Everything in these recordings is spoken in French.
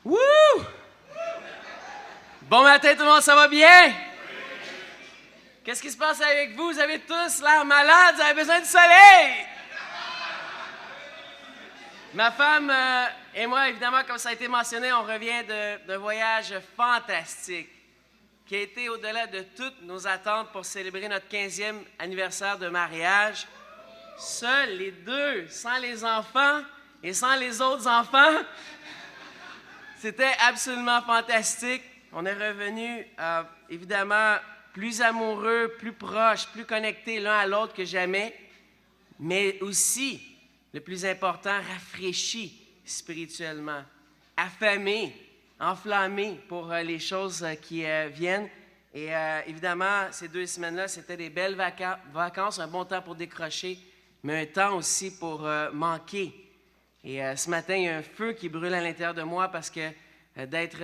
Wouh! Bon matin tout le monde, ça va bien? Qu'est-ce qui se passe avec vous? Vous avez tous l'air malades, vous avez besoin du soleil! Ma femme et moi, évidemment, comme ça a été mentionné, on revient d'un voyage fantastique qui a été au-delà de toutes nos attentes pour célébrer notre 15e anniversaire de mariage. Seuls les deux, sans les enfants et sans les autres enfants. C'était absolument fantastique. On est revenus, évidemment, plus amoureux, plus proches, plus connectés l'un à l'autre que jamais, mais aussi, le plus important, rafraîchis spirituellement, affamés, enflammés pour les choses qui viennent. Et évidemment, ces 2 semaines-là, c'était des belles vacances, un bon temps pour décrocher, mais un temps aussi pour manquer. Et ce matin, il y a un feu qui brûle à l'intérieur de moi parce que d'être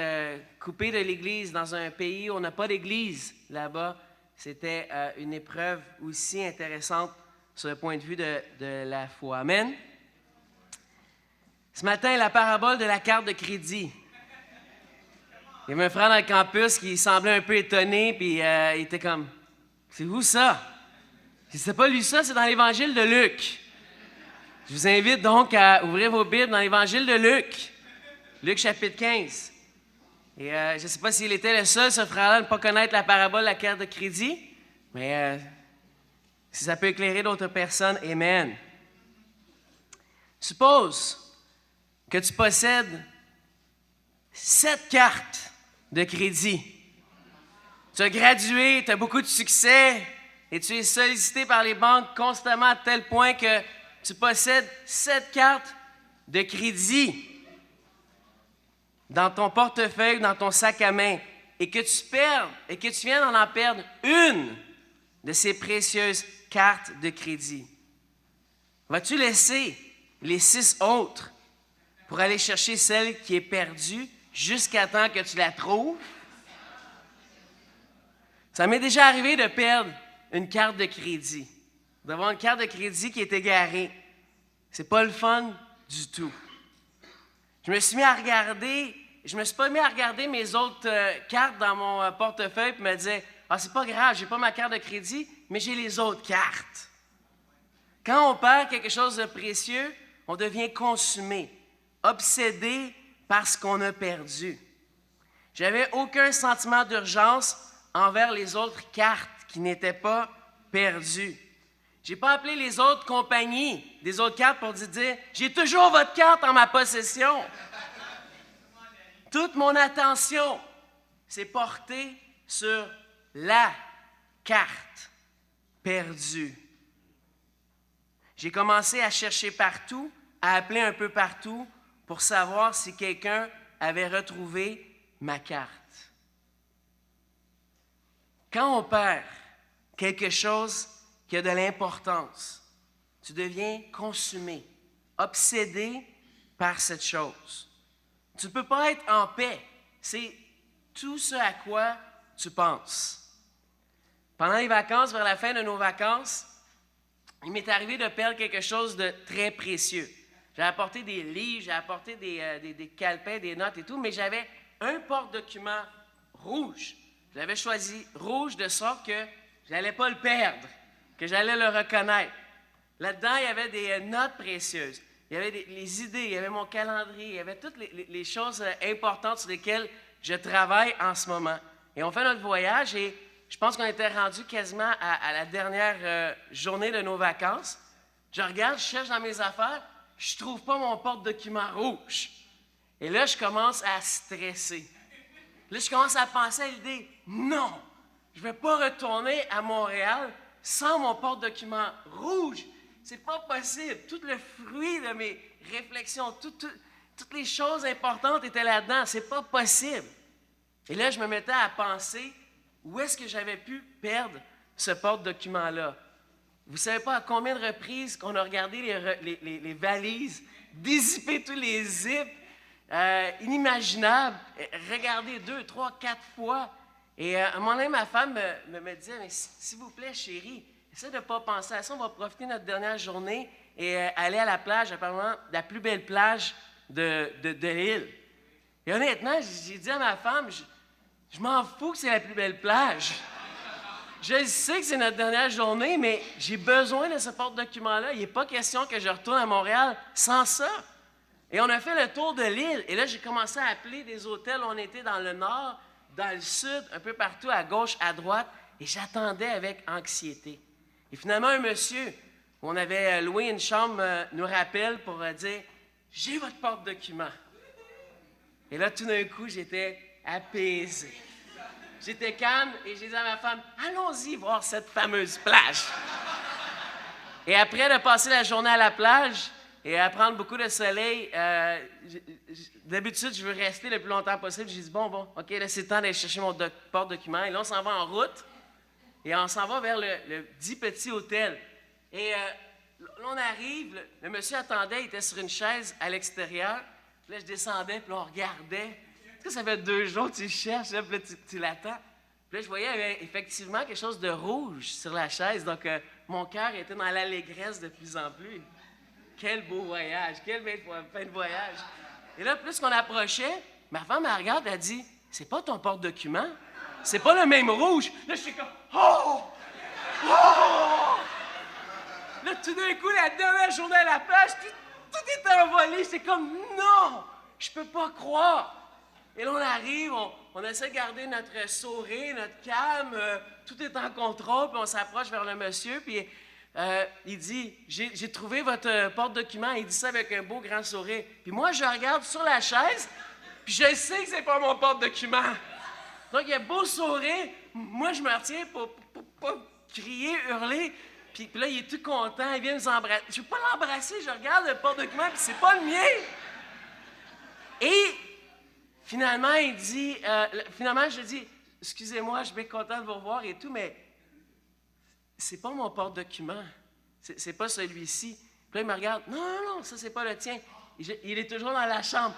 coupé de l'Église dans un pays où on n'a pas d'Église là-bas, c'était une épreuve aussi intéressante sur le point de vue de la foi. Amen. Ce matin, la parabole de la carte de crédit. Il y avait un frère dans le campus qui semblait un peu étonné, puis il était comme « C'est où ça? » C'est pas lui ça, c'est dans l'Évangile de Luc. Je vous invite donc à ouvrir vos Bibles dans l'Évangile de Luc. Luc chapitre 15. Et je ne sais pas s'il était le seul, ce frère-là, à ne pas connaître la parabole de la carte de crédit, mais si ça peut éclairer d'autres personnes, amen. Suppose que tu possèdes 7 cartes de crédit. Tu as gradué, tu as beaucoup de succès et tu es sollicité par les banques constamment à tel point que tu possèdes 7 cartes de crédit dans ton portefeuille, dans ton sac à main, et que tu perds, et que tu viens d'en perdre une de ces précieuses cartes de crédit. Vas-tu laisser les 6 autres pour aller chercher celle qui est perdue jusqu'à temps que tu la trouves? Ça m'est déjà arrivé de perdre une carte de crédit, d'avoir une carte de crédit qui est égarée. C'est pas le fun du tout. Je me suis pas mis à regarder mes autres cartes dans mon portefeuille et me dire « Ah, c'est pas grave, j'ai pas ma carte de crédit, mais j'ai les autres cartes. » Quand on perd quelque chose de précieux, on devient consumé, obsédé par ce qu'on a perdu. J'avais aucun sentiment d'urgence envers les autres cartes qui n'étaient pas perdues. J'ai pas appelé les autres compagnies des autres cartes pour dire « J'ai toujours votre carte en ma possession. » Toute mon attention s'est portée sur la carte perdue. J'ai commencé à chercher partout, à appeler un peu partout pour savoir si quelqu'un avait retrouvé ma carte. Quand on perd quelque chose qui a de l'importance, tu deviens consumé, obsédé par cette chose. Tu ne peux pas être en paix. C'est tout ce à quoi tu penses. Pendant les vacances, vers la fin de nos vacances, il m'est arrivé de perdre quelque chose de très précieux. J'ai apporté des livres, j'ai apporté des calepins, des notes et tout, mais j'avais un porte-document rouge. J'avais choisi rouge de sorte que je n'allais pas le perdre, que j'allais le reconnaître. Là-dedans, il y avait des notes précieuses. Il y avait les idées, il y avait mon calendrier, il y avait toutes les choses importantes sur lesquelles je travaille en ce moment. Et on fait notre voyage et je pense qu'on était rendu quasiment à la dernière journée de nos vacances. Je regarde, je cherche dans mes affaires, je ne trouve pas mon porte-document rouge. Et là, je commence à stresser. Là, je commence à penser à l'idée, non, je ne vais pas retourner à Montréal sans mon porte-document rouge. C'est pas possible. Tout le fruit de mes réflexions, toutes les choses importantes étaient là-dedans. C'est pas possible. Et là, je me mettais à penser où est-ce que j'avais pu perdre ce porte-document-là. Vous ne savez pas à combien de reprises qu'on a regardé les valises, dézipper tous les zips, inimaginables, regarder 2, 3, 4 fois. Et à un moment donné, ma femme me disait, mais s'il vous plaît, chérie, essaie de ne pas penser à ça, on va profiter de notre dernière journée et aller à la plage, apparemment la plus belle plage de l'île. Et honnêtement, j'ai dit à ma femme, je m'en fous que c'est la plus belle plage. Je sais que c'est notre dernière journée, mais j'ai besoin de ce porte-document-là. Il n'est pas question que je retourne à Montréal sans ça. Et on a fait le tour de l'île. Et là, j'ai commencé à appeler des hôtels. On était dans le nord, dans le sud, un peu partout, à gauche, à droite. Et j'attendais avec anxiété. Et finalement, un monsieur, on avait loué une chambre, nous rappelle pour dire « J'ai votre porte-document ». Et là, tout d'un coup, j'étais apaisé. J'étais calme et j'ai dit à ma femme, allons-y voir cette fameuse plage. Et après de passer la journée à la plage et à prendre beaucoup de soleil, d'habitude, je veux rester le plus longtemps possible. J'ai dit, bon, OK, là, c'est le temps d'aller chercher mon porte-document. Et là, on s'en va en route et on s'en va vers le dit petit hôtel. Et là, on arrive, le monsieur attendait, il était sur une chaise à l'extérieur. Puis là, je descendais, puis là, on regardait. Tu sais, ça fait 2 jours que tu cherches, là, puis là, tu l'attends. Puis là, je voyais il y avait effectivement quelque chose de rouge sur la chaise. Donc, mon cœur était dans l'allégresse de plus en plus. Quel beau voyage, quelle belle fin de voyage. Et là, plus qu'on approchait, ma femme, elle regarde, elle dit, « C'est pas ton porte-document? C'est pas le même rouge? » Là, je suis comme, « Oh! Oh! » Là, tout d'un coup, la dernière journée à la plage, tout était envolé. C'est comme, non, je peux pas croire. Et là, on arrive, on essaie de garder notre sourire, notre calme, tout est en contrôle, puis on s'approche vers le monsieur, puis il dit, j'ai trouvé votre porte-document. Il dit ça avec un beau grand sourire. Puis moi, je regarde sur la chaise, puis je sais que c'est pas mon porte-document. Donc, il a beau sourire, moi, je me retiens pour pas crier, hurler. Puis là, il est tout content, il vient nous embrasser. Je ne veux pas l'embrasser, je regarde le porte-document, puis c'est pas le mien. Et finalement, il dit, je dis, excusez-moi, je suis bien content de vous revoir et tout, mais c'est pas mon porte-document. C'est pas celui-ci. Puis là, il me regarde, non, ça, c'est pas le tien. Il est toujours dans la chambre.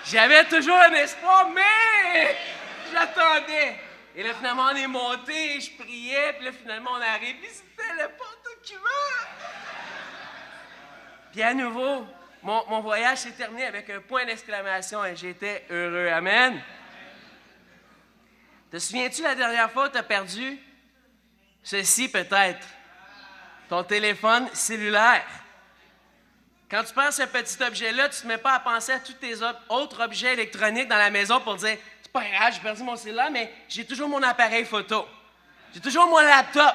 J'avais toujours un espoir, mais j'attendais. Et là, finalement, on est monté, je priais, puis là, finalement, on arrive, puis c'était le porte-document. Puis à nouveau, mon voyage s'est terminé avec un point d'exclamation et j'étais heureux. Amen. Te souviens-tu la dernière fois que tu as perdu ceci peut-être? Ton téléphone cellulaire. Quand tu perds ce petit objet-là, tu ne te mets pas à penser à tous tes autres objets électroniques dans la maison pour dire « C'est pas grave, j'ai perdu mon cellulaire, mais j'ai toujours mon appareil photo. J'ai toujours mon laptop.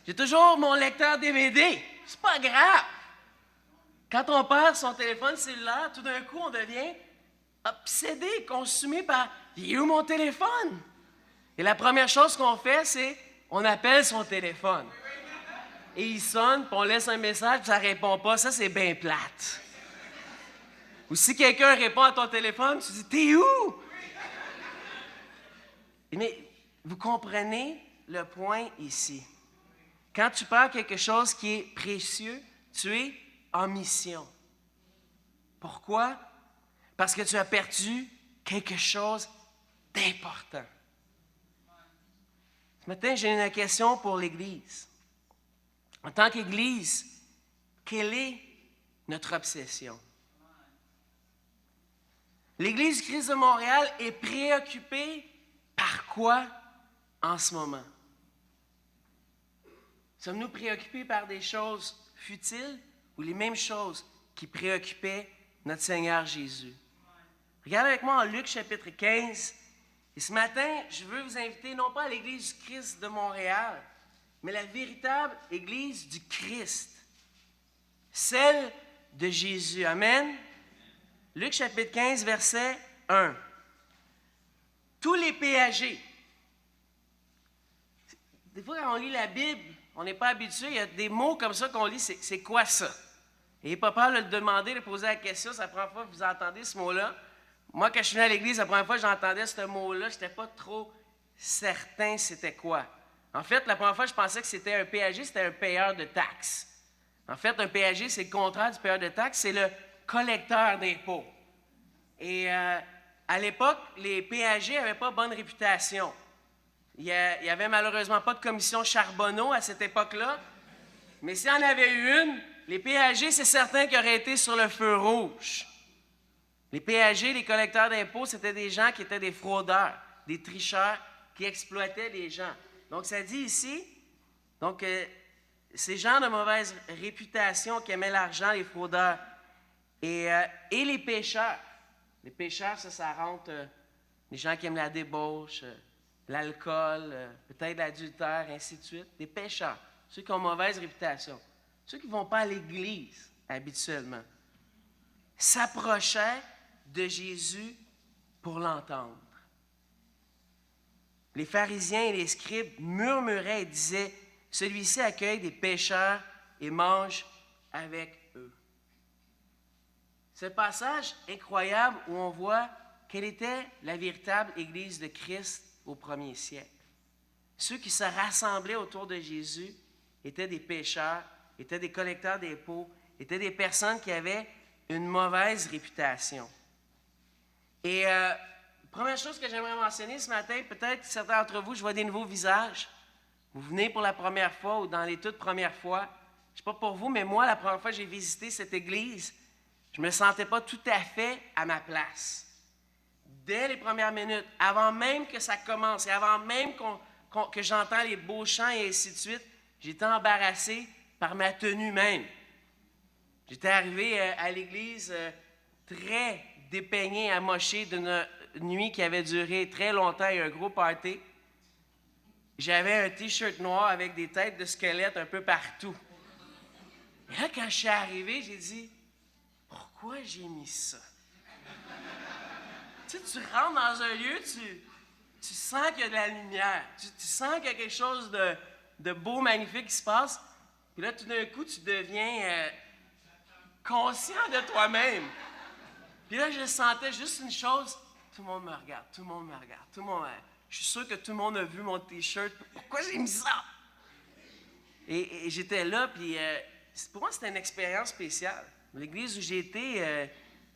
J'ai toujours mon lecteur DVD. C'est pas grave. » Quand on perd son téléphone cellulaire, tout d'un coup, on devient obsédé, consumé par « Il est où mon téléphone? » Et la première chose qu'on fait, c'est on appelle son téléphone. Et il sonne, puis on laisse un message, puis ça ne répond pas. Ça, c'est bien plate. Ou si quelqu'un répond à ton téléphone, tu dis « T'es où? » Mais vous comprenez le point ici. Quand tu perds quelque chose qui est précieux, tu es en mission. Pourquoi? Parce que tu as perdu quelque chose d'important. Ce matin, j'ai une question pour l'Église. En tant qu'Église, quelle est notre obsession? L'Église du Christ de Montréal est préoccupée par quoi en ce moment? Sommes-nous préoccupés par des choses futiles ou les mêmes choses qui préoccupaient notre Seigneur Jésus? Regardez avec moi en Luc chapitre 15. Et ce matin, je veux vous inviter non pas à l'Église du Christ de Montréal, mais la véritable Église du Christ, celle de Jésus. Amen? Luc chapitre 15, verset 1. Tous les péagers. Des fois, quand on lit la Bible, on n'est pas habitué, il y a des mots comme ça qu'on lit, c'est quoi ça? Et papa l'a demandé, de poser la question, c'est la première fois que vous entendez ce mot-là. Moi, quand je suis venu à l'église, la première fois que j'entendais ce mot-là, je n'étais pas trop certain c'était quoi. En fait, la première fois, je pensais que c'était un péager, c'était un payeur de taxes. En fait, un péager, c'est le contraire du payeur de taxes, c'est le collecteur d'impôts. Et à l'époque, les péagers n'avaient pas bonne réputation. Il n'y avait malheureusement pas de commission Charbonneau à cette époque-là. Mais s'il y en avait eu une, les péagers, c'est certain qu'ils auraient été sur le feu rouge. Les péagers, les collecteurs d'impôts, c'était des gens qui étaient des fraudeurs, des tricheurs, qui exploitaient les gens. Donc, ça dit ici, donc, ces gens de mauvaise réputation qui aimaient l'argent, les fraudeurs, et les pécheurs. Les pécheurs, ça rentre les gens qui aiment la débauche, l'alcool, peut-être l'adultère, ainsi de suite. Des pécheurs, ceux qui ont mauvaise réputation, ceux qui ne vont pas à l'église habituellement, s'approchaient de Jésus pour l'entendre. Les pharisiens et les scribes murmuraient et disaient, « Celui-ci accueille des pécheurs et mange avec eux. » Ce passage incroyable où on voit quelle était la véritable Église de Christ au premier siècle. Ceux qui se rassemblaient autour de Jésus étaient des pécheurs, étaient des collecteurs d'impôts, étaient des personnes qui avaient une mauvaise réputation. Et première chose que j'aimerais mentionner ce matin, peut-être certains d'entre vous, je vois des nouveaux visages. Vous venez pour la première fois ou dans les toutes premières fois. Je ne sais pas pour vous, mais moi, la première fois que j'ai visité cette église, je ne me sentais pas tout à fait à ma place. Dès les premières minutes, avant même que ça commence et avant même que j'entends les beaux chants et ainsi de suite, j'étais embarrassé par ma tenue même. J'étais arrivé à l'église très dépeigné, amoché d'une nuit qui avait duré très longtemps et un gros party. J'avais un T-shirt noir avec des têtes de squelettes un peu partout. Et là, quand je suis arrivé, j'ai dit, pourquoi j'ai mis ça? Tu sais, tu rentres dans un lieu, tu sens qu'il y a de la lumière, tu sens qu'il y a quelque chose de beau, magnifique qui se passe. Puis là, tout d'un coup, tu deviens conscient de toi-même. Puis là, je sentais juste une chose, tout le monde me regarde, tout le monde me regarde, tout le monde... Je suis sûr que tout le monde a vu mon T-shirt. Pourquoi j'ai mis ça? Et j'étais là, puis pour moi, c'était une expérience spéciale. L'église où j'ai été, il ne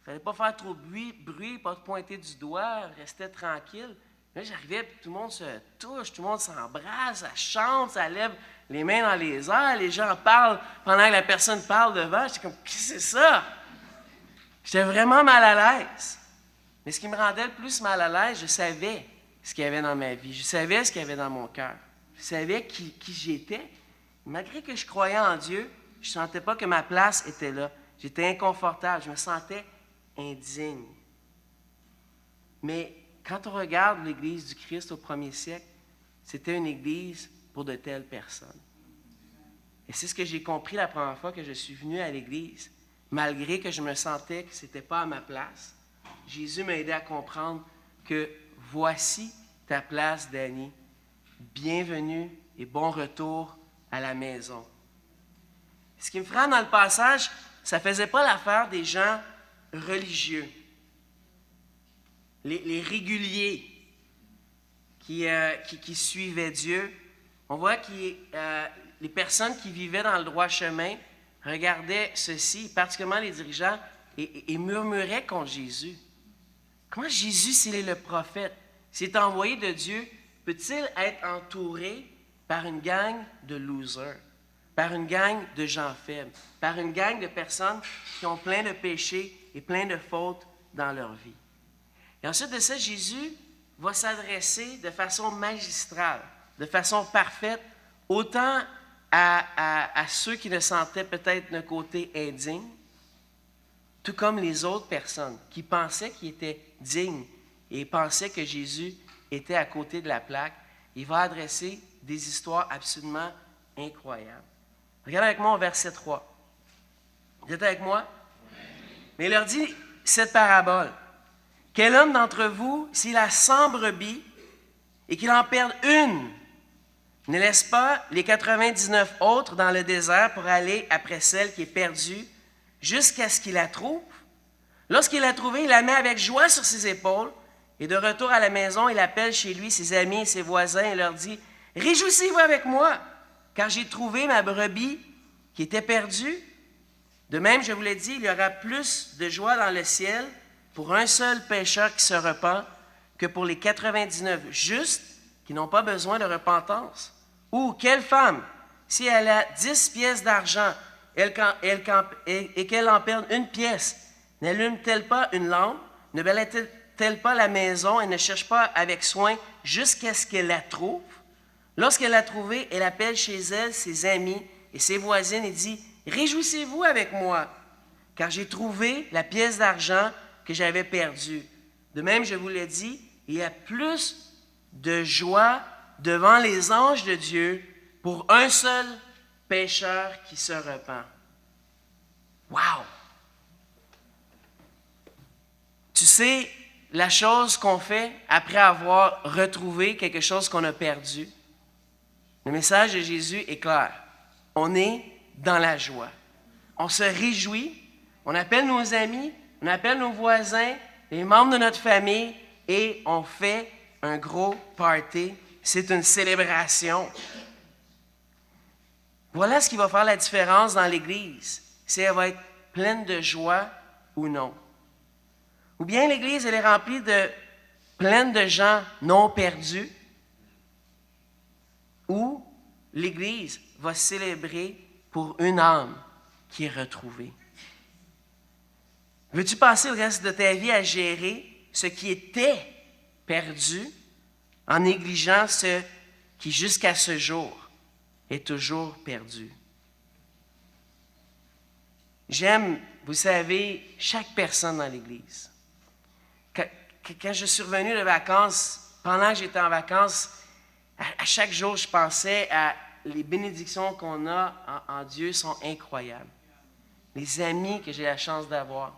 fallait pas faire trop de bruit, pas pointer du doigt, rester tranquille. Là, j'arrivais, puis tout le monde se touche, tout le monde s'embrasse, ça chante, ça lève les mains dans les airs, les gens parlent pendant que la personne parle devant. J'étais comme, qu'est-ce que c'est ça? J'étais vraiment mal à l'aise. Mais ce qui me rendait le plus mal à l'aise, je savais ce qu'il y avait dans ma vie. Je savais ce qu'il y avait dans mon cœur. Je savais qui j'étais. Malgré que je croyais en Dieu, je ne sentais pas que ma place était là. J'étais inconfortable. Je me sentais indigne. Mais quand on regarde l'Église du Christ au premier siècle, c'était une Église pour de telles personnes. Et c'est ce que j'ai compris la première fois que je suis venu à l'Église. Malgré que je me sentais que ce n'était pas à ma place, Jésus m'a aidé à comprendre que voici ta place, Danny. Bienvenue et bon retour à la maison. Ce qui me frappe dans le passage, ça ne faisait pas l'affaire des gens religieux, les réguliers qui suivaient Dieu. On voit que les personnes qui vivaient dans le droit chemin regardaient ceci, particulièrement les dirigeants, et murmuraient contre Jésus. Comment Jésus, s'il est le prophète, s'il est envoyé de Dieu, peut-il être entouré par une gang de losers, par une gang de gens faibles, par une gang de personnes qui ont plein de péchés et plein de fautes dans leur vie? Et ensuite de ça, Jésus va s'adresser de façon magistrale, de façon parfaite, autant à ceux qui le sentaient peut-être d'un côté indigne, tout comme les autres personnes qui pensaient qu'ils étaient dignes et pensaient que Jésus était à côté de la plaque. Il va adresser des histoires absolument incroyables. Regardez avec moi au verset 3. Vous êtes avec moi? Mais il leur dit cette parabole. Quel homme d'entre vous, s'il a 100 brebis et qu'il en perde une, ne laisse pas les 99 autres dans le désert pour aller après celle qui est perdue jusqu'à ce qu'il la trouve. Lorsqu'il l'a trouvée, il la met avec joie sur ses épaules. Et de retour à la maison, il appelle chez lui ses amis et ses voisins et leur dit, « Réjouissez-vous avec moi, car j'ai trouvé ma brebis qui était perdue. » De même, je vous l'ai dit, il y aura plus de joie dans le ciel pour un seul pécheur qui se repent que pour les 99 justes qui n'ont pas besoin de repentance. Ou quelle femme, si elle a 10 pièces d'argent et qu'elle en perde une pièce, n'allume-t-elle pas une lampe, ne balaye-t-elle pas la maison et ne cherche pas avec soin jusqu'à ce qu'elle la trouve? Lorsqu'elle l'a trouvée, elle appelle chez elle ses amis et ses voisines et dit, « Réjouissez-vous avec moi, car j'ai trouvé la pièce d'argent que j'avais perdue. » De même, je vous l'ai dit, il y a plus de joie devant les anges de Dieu pour un seul pécheur qui se repent. Wow! Tu sais, la chose qu'on fait après avoir retrouvé quelque chose qu'on a perdu, le message de Jésus est clair. On est dans la joie. On se réjouit, on appelle nos amis, on appelle nos voisins, les membres de notre famille et on fait un gros party. C'est une célébration. Voilà ce qui va faire la différence dans l'Église. Si elle va être pleine de joie ou non. Ou bien l'Église, elle est remplie pleine de gens non perdus. Ou l'Église va célébrer pour une âme qui est retrouvée. Veux-tu passer le reste de ta vie à gérer ce qui était perdu en négligeant ce qui, jusqu'à ce jour, est toujours perdu? J'aime, vous savez, chaque personne dans l'Église. Quand je suis revenu de vacances, pendant que j'étais en vacances, à chaque jour, je pensais à les bénédictions qu'on a en Dieu sont incroyables. Les amis que j'ai la chance d'avoir.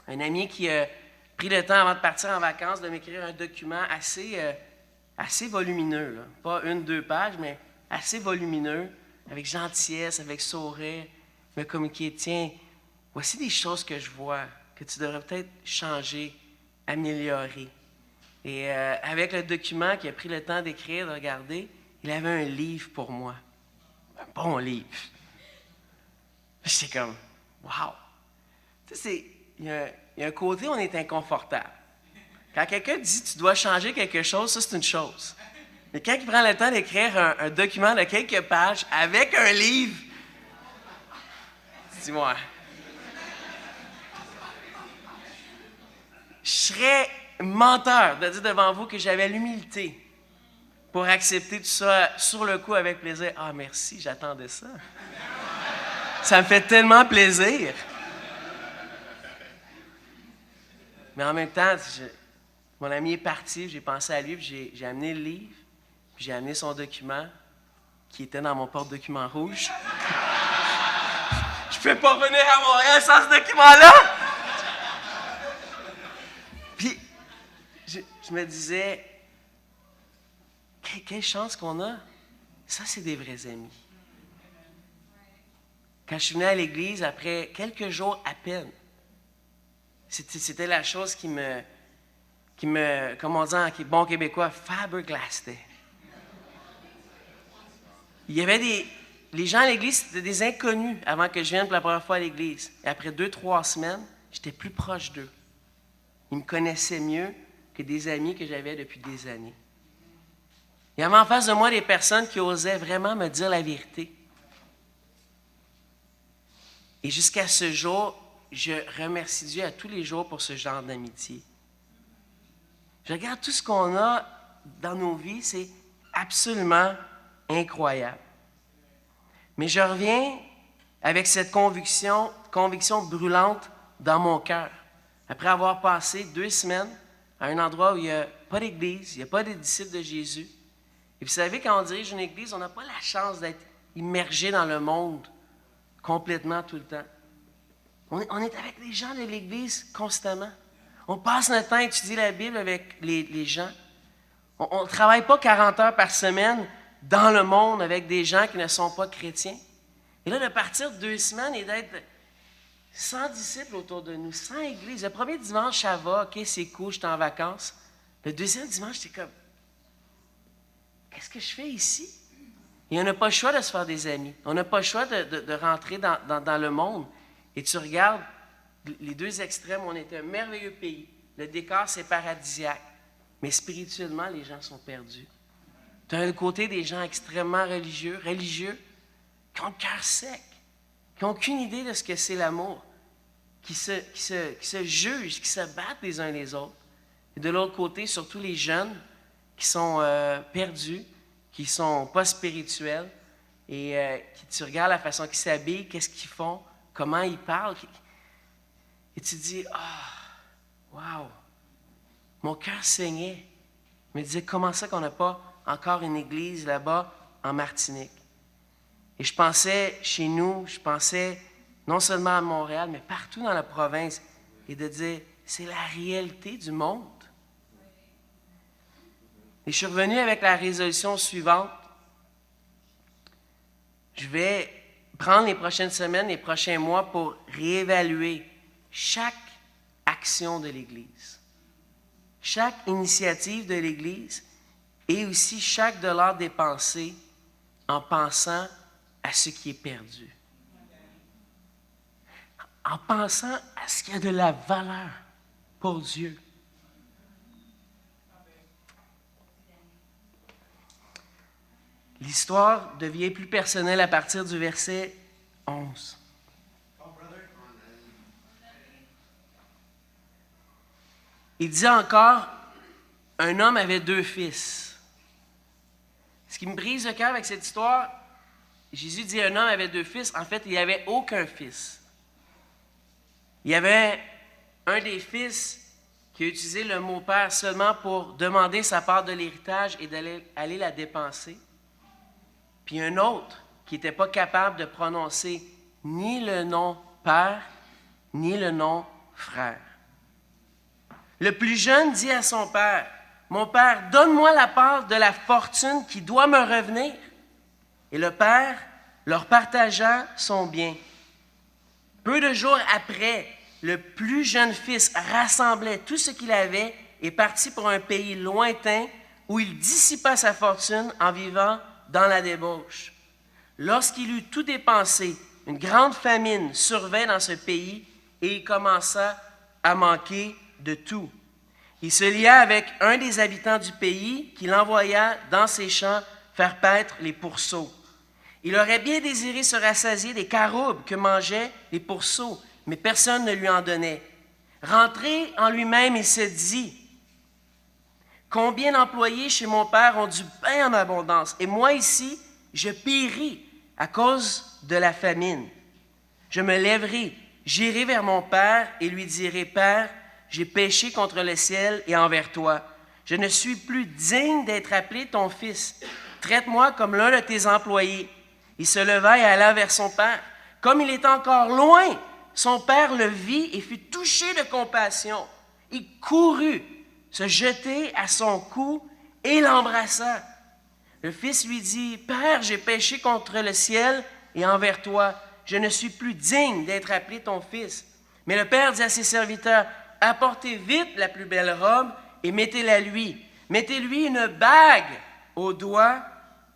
Un ami qui a pris le temps avant de partir en vacances de m'écrire un document assez volumineux. Là. Pas 1-2 pages, mais assez volumineux, avec gentillesse, avec sourire. Il m'a communiqué, tiens, voici des choses que je vois, que tu devrais peut-être changer, améliorer. Et avec le document qu'il a pris le temps d'écrire, de regarder, il avait un livre pour moi. Un bon livre. J'étais comme, wow! Tu sais, il y a un côté où on est inconfortable. Quand quelqu'un dit tu dois changer quelque chose, ça c'est une chose. Mais quand il prend le temps d'écrire un document de quelques pages avec un livre, dis-moi, je serais menteur de dire devant vous que j'avais l'humilité pour accepter tout ça sur le coup avec plaisir. Ah, merci, j'attendais ça. Ça me fait tellement plaisir. Mais en même temps, mon ami est parti, j'ai pensé à lui, puis j'ai amené le livre, puis j'ai amené son document qui était dans mon porte-document rouge. Je ne peux pas revenir à Montréal sans ce document-là! Puis, je me disais, quelle chance qu'on a. Ça, c'est des vrais amis. Quand je suis venu à l'église, après quelques jours à peine, c'était la chose qui me comme on dit en bon québécois, faberglastait. Il y avait les gens à l'église, c'était des inconnus avant que je vienne pour la première fois à l'église. Et après 2-3 semaines, j'étais plus proche d'eux. Ils me connaissaient mieux que des amis que j'avais depuis des années. Il y avait en face de moi des personnes qui osaient vraiment me dire la vérité. Et jusqu'à ce jour, je remercie Dieu à tous les jours pour ce genre d'amitié. Je regarde tout ce qu'on a dans nos vies, c'est absolument incroyable. Mais je reviens avec cette conviction brûlante dans mon cœur. Après avoir passé 2 semaines à un endroit où il n'y a pas d'église, il n'y a pas de disciples de Jésus. Et vous savez, quand on dirige une église, on n'a pas la chance d'être immergé dans le monde complètement tout le temps. On est avec les gens de l'église constamment. On passe notre temps à étudier la Bible avec les gens. On ne travaille pas 40 heures par semaine dans le monde avec des gens qui ne sont pas chrétiens. Et là, de partir 2 semaines et d'être 100 disciples autour de nous, 100 églises. Le premier dimanche, ça va, OK, c'est cool, je suis en vacances. Le deuxième dimanche, j'étais comme, qu'est-ce que je fais ici? Et on n'a pas le choix de se faire des amis. On n'a pas le choix de rentrer dans le monde. Et tu regardes les deux extrêmes, on est un merveilleux pays. Le décor, c'est paradisiaque. Mais spirituellement, les gens sont perdus. Tu as un côté des gens extrêmement religieux, qui ont le cœur sec, qui n'ont aucune idée de ce que c'est l'amour, qui se jugent, qui se battent les uns les autres. Et de l'autre côté, surtout les jeunes qui sont perdus, qui ne sont pas spirituels, et tu regardes la façon qu'ils s'habillent, qu'est-ce qu'ils font, comment ils parlent, et tu te dis, wow, mon cœur saignait. Je me disais, comment ça qu'on n'a pas encore une église là-bas en Martinique? Et je pensais chez nous, je pensais non seulement à Montréal, mais partout dans la province, et de dire, c'est la réalité du monde. Et je suis revenu avec la résolution suivante. Je vais prendre les prochaines semaines, les prochains mois pour réévaluer chaque action de l'Église, chaque initiative de l'Église et aussi chaque dollar dépensé en pensant à ce qui est perdu. En pensant à ce qui a de la valeur pour Dieu. L'histoire devient plus personnelle à partir du verset 11. Il dit encore, un homme avait 2 fils. Ce qui me brise le cœur avec cette histoire, Jésus dit un homme avait 2 fils. En fait, il n'y avait aucun fils. Il y avait un des fils qui a utilisé le mot père seulement pour demander sa part de l'héritage et d'aller la dépenser. Puis un autre qui n'était pas capable de prononcer ni le nom père, ni le nom frère. Le plus jeune dit à son père, « Mon père, donne-moi la part de la fortune qui doit me revenir. » Et le père leur partagea son bien. Peu de jours après, le plus jeune fils rassemblait tout ce qu'il avait et partit pour un pays lointain où il dissipa sa fortune en vivant dans la débauche. Lorsqu'il eut tout dépensé, une grande famine survint dans ce pays et il commença à manquer de tout. Il se lia avec un des habitants du pays qui l'envoya dans ses champs faire paître les pourceaux. Il aurait bien désiré se rassasier des caroubes que mangeaient les pourceaux, mais personne ne lui en donnait. Rentré en lui-même, il se dit, « Combien d'employés chez mon père ont du pain en abondance, et moi ici, je péris à cause de la famine. Je me lèverai, j'irai vers mon père et lui dirai, « Père, j'ai péché contre le ciel et envers toi. Je ne suis plus digne d'être appelé ton fils. Traite-moi comme l'un de tes employés. » Il se leva et alla vers son père. Comme il était encore loin, son père le vit et fut touché de compassion. Il courut, se jeter à son cou et l'embrassa. Le fils lui dit, « Père, j'ai péché contre le ciel et envers toi. Je ne suis plus digne d'être appelé ton fils. » Mais le père dit à ses serviteurs, « Apportez vite la plus belle robe et mettez-la lui. Mettez-lui une bague au doigt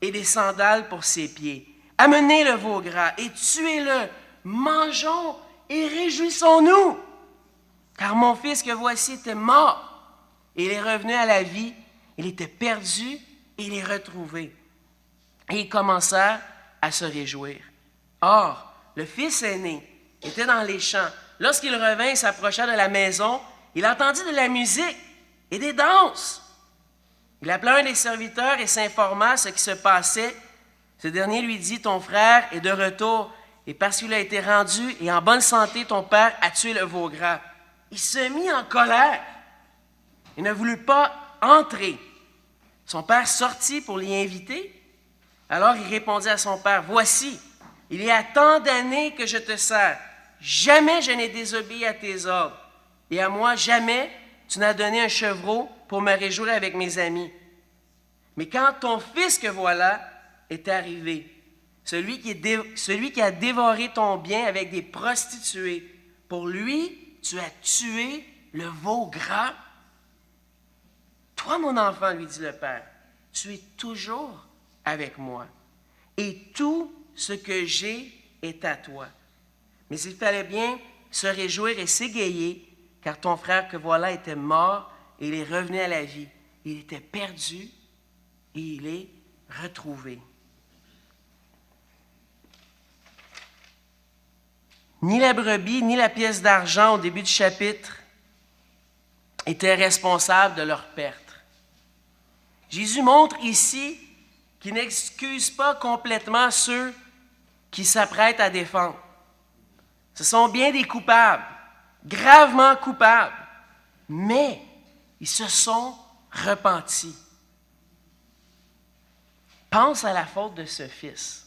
et des sandales pour ses pieds. Amenez le veau gras et tuez-le. Mangeons et réjouissons-nous. Car mon fils que voici était mort et il est revenu à la vie. Il était perdu et il est retrouvé. » Et il commença à se réjouir. Or, le fils aîné était dans les champs. Lorsqu'il revint et s'approcha de la maison, il entendit de la musique et des danses. Il appela un des serviteurs et s'informa ce qui se passait. Ce dernier lui dit, « Ton frère est de retour, et parce qu'il a été rendu et en bonne santé, ton père a tué le veau gras. » Il se mit en colère. Il ne voulut pas entrer. Son père sortit pour l'y inviter. Alors il répondit à son père, « Voici, il y a tant d'années que je te sers. Jamais je n'ai désobéi à tes ordres. Et à moi, jamais tu n'as donné un chevreau pour me réjouir avec mes amis. Mais quand ton fils que voilà est arrivé, celui qui a dévoré ton bien avec des prostituées, pour lui, tu as tué le veau gras. Toi, mon enfant, lui dit le père, tu es toujours avec moi, et tout ce que j'ai est à toi. Mais il fallait bien se réjouir et s'égayer, car ton frère que voilà était mort et il est revenu à la vie. Il était perdu et il est retrouvé. Ni la brebis, ni la pièce d'argent au début du chapitre étaient responsables de leur perte. Jésus montre ici qu'il n'excuse pas complètement ceux qui s'apprêtent à défendre. Ce sont bien des coupables, gravement coupables, mais ils se sont repentis. Pense à la faute de ce fils.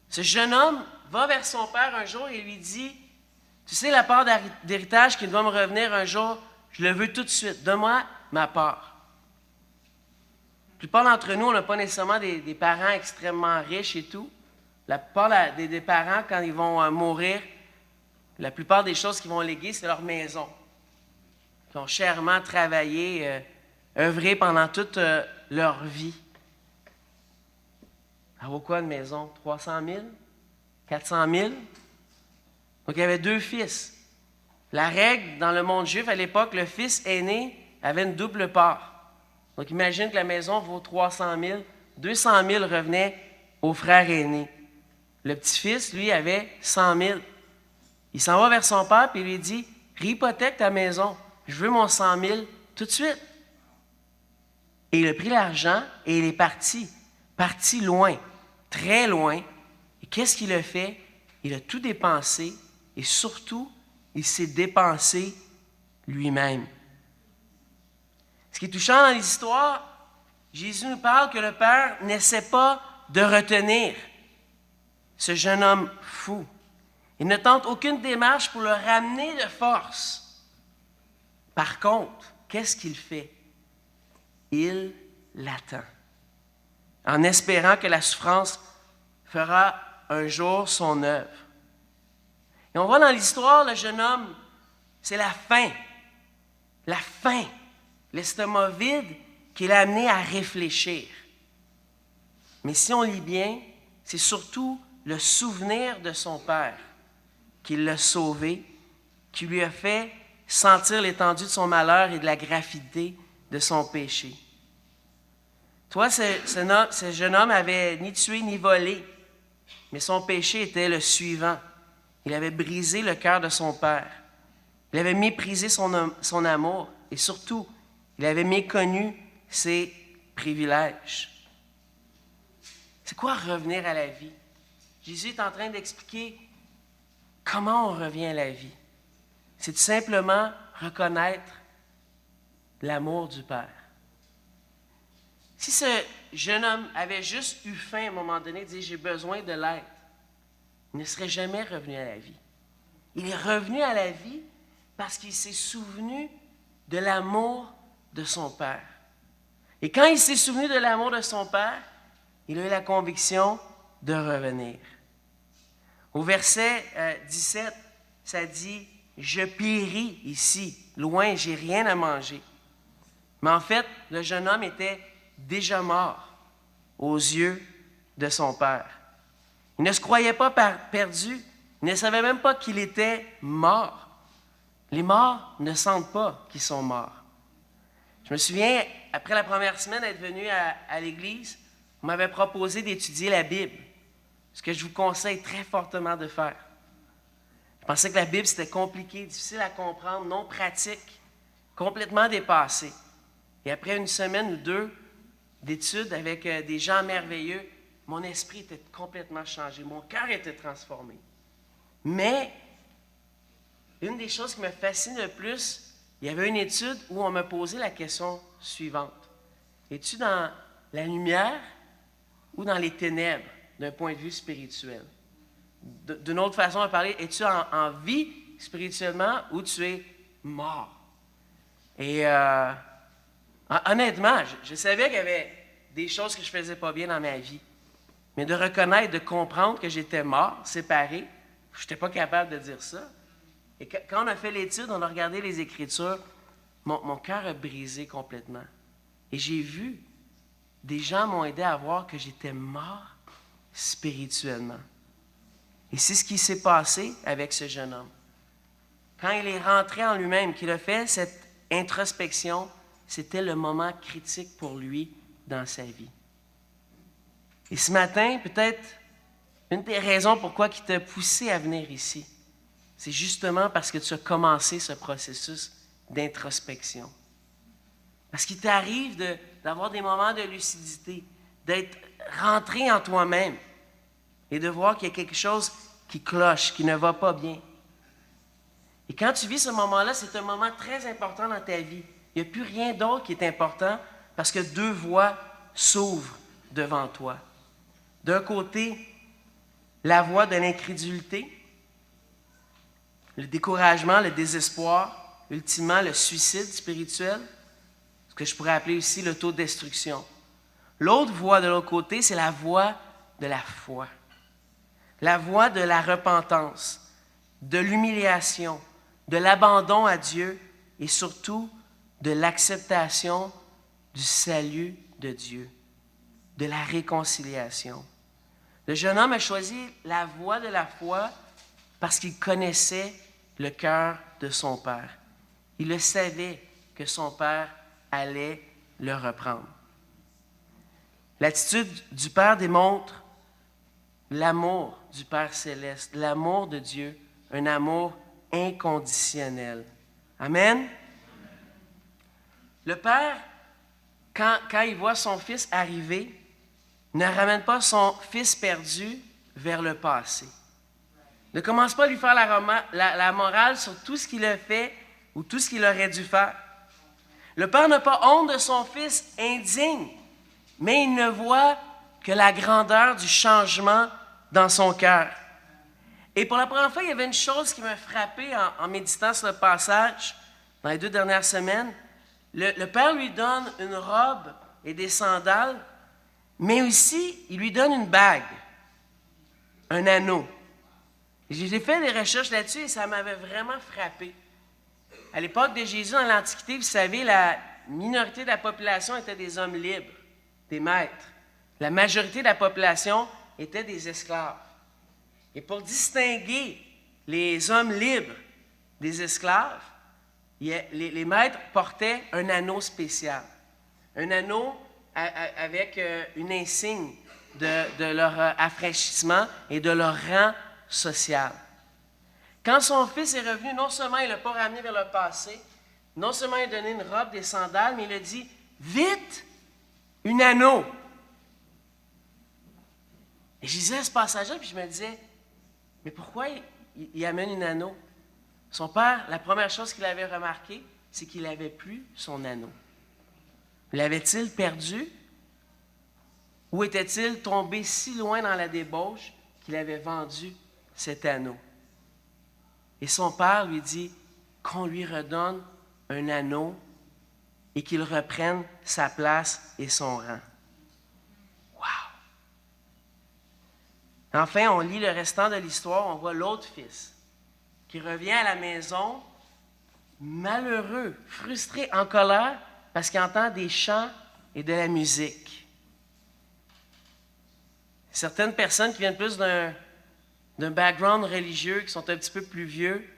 Ce jeune homme va vers son père un jour et lui dit, « Tu sais, la part d'héritage qui doit me revenir un jour, je le veux tout de suite. Donne-moi ma part. » La plupart d'entre nous, on n'a pas nécessairement des parents extrêmement riches et tout. La plupart des parents, quand ils vont mourir, la plupart des choses qu'ils vont léguer, c'est leur maison. Ils ont chèrement travaillé, œuvré pendant toute leur vie. Ça vaut quoi une maison? 300 000? 400 000? Donc, il y avait 2 fils. La règle dans le monde juif, à l'époque, le fils aîné avait une double part. Donc, imagine que la maison vaut 300 000. 200 000 revenaient au frère aîné. Le petit-fils, lui, avait 100 000. Il s'en va vers son père et il lui dit, « Réhypothèque ta maison. Je veux mon 100 000 tout de suite. » Et il a pris l'argent et il est parti. Parti loin, très loin. Et qu'est-ce qu'il a fait? Il a tout dépensé et surtout, il s'est dépensé lui-même. Ce qui est touchant dans l'histoire, Jésus nous parle que le Père n'essaie pas de retenir ce jeune homme fou. Il ne tente aucune démarche pour le ramener de force. Par contre, qu'est-ce qu'il fait? Il l'attend, en espérant que la souffrance fera un jour son œuvre. Et on voit dans l'histoire, le jeune homme, c'est la faim, l'estomac vide qui l'a amené à réfléchir. Mais si on lit bien, c'est surtout le souvenir de son père qui l'a sauvé, qui lui a fait sentir l'étendue de son malheur et de la gravité de son péché. Toi, ce jeune homme avait ni tué ni volé, mais son péché était le suivant. Il avait brisé le cœur de son père. Il avait méprisé son amour et surtout, il avait méconnu ses privilèges. C'est quoi revenir à la vie? Jésus est en train d'expliquer comment on revient à la vie. C'est tout simplement reconnaître l'amour du Père. Si ce jeune homme avait juste eu faim à un moment donné, dit « j'ai besoin de l'aide », il ne serait jamais revenu à la vie. Il est revenu à la vie parce qu'il s'est souvenu de l'amour de son Père. Et quand il s'est souvenu de l'amour de son Père, il a eu la conviction de revenir. Au verset 17, ça dit « Je péris ici, loin, j'ai rien à manger. » Mais en fait, le jeune homme était déjà mort aux yeux de son père. Il ne se croyait pas perdu, il ne savait même pas qu'il était mort. Les morts ne sentent pas qu'ils sont morts. Je me souviens, après la première semaine d'être venu à l'église, on m'avait proposé d'étudier la Bible, ce que je vous conseille très fortement de faire. Je pensais que la Bible, c'était compliqué, difficile à comprendre, non pratique, complètement dépassé. Et après une semaine ou 2 d'études avec des gens merveilleux, mon esprit était complètement changé, mon cœur était transformé. Mais, une des choses qui me fascine le plus, il y avait une étude où on me posait la question suivante. Es-tu dans la lumière ou dans les ténèbres d'un point de vue spirituel? D'une autre façon de parler, es-tu en vie spirituellement ou tu es mort? Et honnêtement, je savais qu'il y avait des choses que je ne faisais pas bien dans ma vie. Mais de reconnaître, de comprendre que j'étais mort, séparé, je n'étais pas capable de dire ça. Et quand on a fait l'étude, on a regardé les Écritures, mon cœur a brisé complètement. Et j'ai vu, des gens m'ont aidé à voir que j'étais mort spirituellement. Et c'est ce qui s'est passé avec ce jeune homme. Quand il est rentré en lui-même, qu'il a fait cette introspection, c'était le moment critique pour lui dans sa vie. Et ce matin, peut-être, une des raisons pourquoi il t'a poussé à venir ici, c'est justement parce que tu as commencé ce processus d'introspection. Parce qu'il t'arrive d'avoir des moments de lucidité, d'être rentré en toi-même et de voir qu'il y a quelque chose qui cloche, qui ne va pas bien. Et quand tu vis ce moment-là, c'est un moment très important dans ta vie. Il n'y a plus rien d'autre qui est important parce que deux voies s'ouvrent devant toi. D'un côté, la voie de l'incrédulité, le découragement, le désespoir, ultimement le suicide spirituel, ce que je pourrais appeler aussi l'autodestruction. L'autre voie de l'autre côté, c'est la voie de la foi. La voie de la repentance, de l'humiliation, de l'abandon à Dieu et surtout de l'acceptation du salut de Dieu, de la réconciliation. Le jeune homme a choisi la voie de la foi parce qu'il connaissait le cœur de son père. Il le savait que son père allait le reprendre. L'attitude du Père démontre l'amour du Père céleste, l'amour de Dieu, un amour inconditionnel. Amen? Le Père, quand il voit son fils arriver, ne ramène pas son fils perdu vers le passé. Ne commence pas à lui faire la morale sur tout ce qu'il a fait ou tout ce qu'il aurait dû faire. Le Père n'a pas honte de son fils indigne, mais il ne voit que la grandeur du changement dans son cœur. Et pour la première fois, il y avait une chose qui m'a frappé en méditant sur le passage dans les 2 dernières semaines. Le Père lui donne une robe et des sandales, mais aussi, il lui donne une bague, un anneau. J'ai fait des recherches là-dessus et ça m'avait vraiment frappé. À l'époque de Jésus, dans l'Antiquité, vous savez, la minorité de la population était des hommes libres, des maîtres. La majorité de la population était des esclaves. Et pour distinguer les hommes libres des esclaves, les maîtres portaient un anneau spécial. Un anneau avec une insigne de leur affranchissement et de leur rang social. Quand son fils est revenu, non seulement il ne l'a pas ramené vers le passé, non seulement il a donné une robe, des sandales, mais il a dit « Vite, une anneau! » Et je lisais ce passage-là, puis je me disais « Mais pourquoi il amène une anneau? » Son père, la première chose qu'il avait remarqué, c'est qu'il n'avait plus son anneau. L'avait-il perdu? Ou était-il tombé si loin dans la débauche qu'il avait vendu cet anneau? Et son père lui dit qu'on lui redonne un anneau et qu'il reprenne sa place et son rang. Wow! Enfin, on lit le restant de l'histoire, on voit l'autre fils qui revient à la maison malheureux, frustré, en colère parce qu'il entend des chants et de la musique. Certaines personnes qui viennent plus d'un background religieux, qui sont un petit peu plus vieux,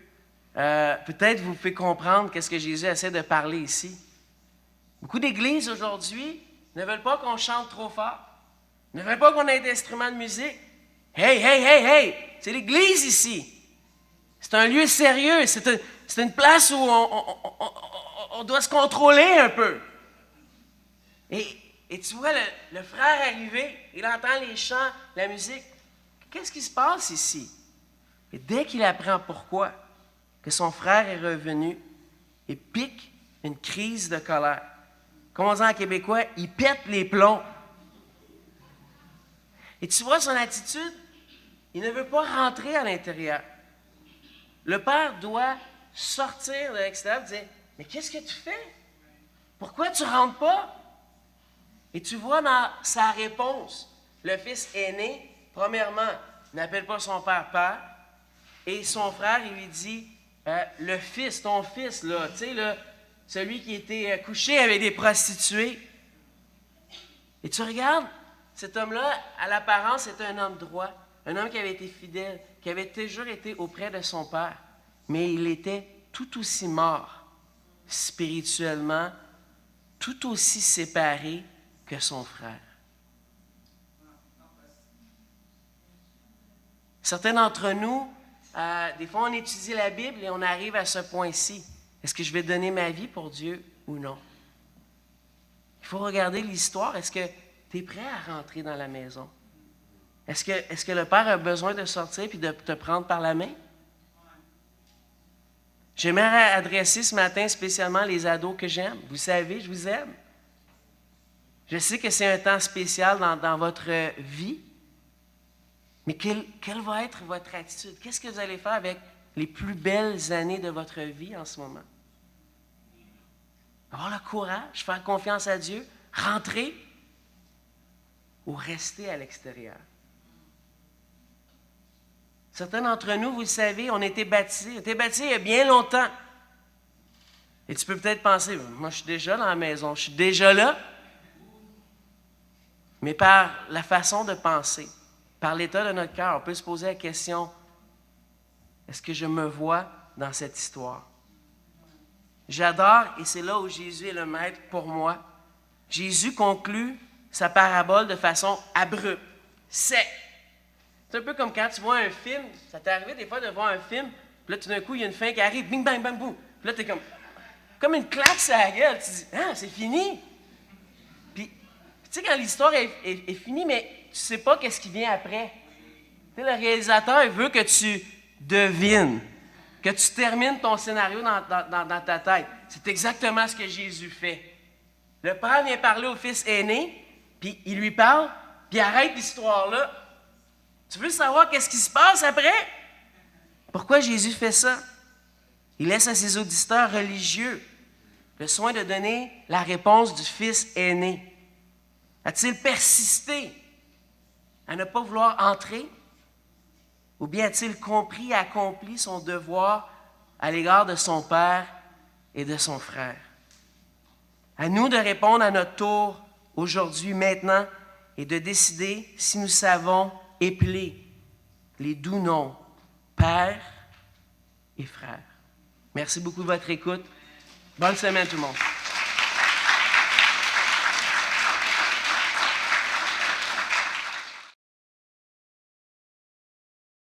peut-être vous pouvez comprendre qu'est-ce que Jésus essaie de parler ici. Beaucoup d'églises aujourd'hui ne veulent pas qu'on chante trop fort, ne veulent pas qu'on ait d'instruments de musique. Hey, hey, hey, hey! C'est l'église ici. C'est un lieu sérieux. C'est une place où on doit se contrôler un peu. Et tu vois le frère arriver, il entend les chants, la musique. Qu'est-ce qui se passe ici? Et dès qu'il apprend pourquoi, que son frère est revenu, il pique une crise de colère. Comme on dit en québécois, il pète les plombs. Et tu vois son attitude, il ne veut pas rentrer à l'intérieur. Le père doit sortir de l'extérieur et dire « Mais qu'est-ce que tu fais? Pourquoi tu ne rentres pas? » Et tu vois dans sa réponse, le fils aîné, premièrement, n'appelle pas son père père, et son frère, il lui dit le fils, ton fils, là, tu sais, là, celui qui était couché avec des prostituées. Et tu regardes, cet homme-là, à l'apparence, était un homme droit, un homme qui avait été fidèle, qui avait toujours été auprès de son père, mais il était tout aussi mort spirituellement, tout aussi séparé que son frère. Certains d'entre nous, des fois, on étudie la Bible et on arrive à ce point-ci. Est-ce que je vais donner ma vie pour Dieu ou non? Il faut regarder l'histoire. Est-ce que tu es prêt à rentrer dans la maison? Est-ce que le Père a besoin de sortir et de te prendre par la main? J'aimerais adresser ce matin spécialement les ados que j'aime. Vous savez, je vous aime. Je sais que c'est un temps spécial dans votre vie, mais quelle va être votre attitude? Qu'est-ce que vous allez faire avec les plus belles années de votre vie en ce moment? Avoir le courage, faire confiance à Dieu, rentrer ou rester à l'extérieur? Certains d'entre nous, vous le savez, on a été baptisés. On a été baptisés il y a bien longtemps. Et tu peux peut-être penser, moi je suis déjà dans la maison, je suis déjà là. Mais par la façon de penser, par l'état de notre cœur, on peut se poser la question, est-ce que je me vois dans cette histoire? J'adore, et c'est là où Jésus est le maître pour moi. Jésus conclut sa parabole de façon abrupte, sec. C'est un peu comme quand tu vois un film, ça t'est arrivé des fois de voir un film, puis là tout d'un coup il y a une fin qui arrive, bing, bang, bang, boum. Puis là t'es comme une claque sur la gueule, tu dis, ah, c'est fini. Puis, tu sais, quand l'histoire est finie, mais tu ne sais pas qu'est-ce qui vient après. Tu sais, le réalisateur veut que tu devines, que tu termines ton scénario dans ta tête. C'est exactement ce que Jésus fait. Le père vient parler au fils aîné, puis il lui parle, puis il arrête l'histoire-là. Tu veux savoir qu'est-ce qui se passe après? Pourquoi Jésus fait ça? Il laisse à ses auditeurs religieux le soin de donner la réponse du fils aîné. A-t-il persisté à ne pas vouloir entrer? Ou bien a-t-il compris et accompli son devoir à l'égard de son père et de son frère? À nous de répondre à notre tour aujourd'hui, maintenant, et de décider si nous savons épeler les doux noms Père et Frère. Merci beaucoup de votre écoute. Bonne semaine tout le monde.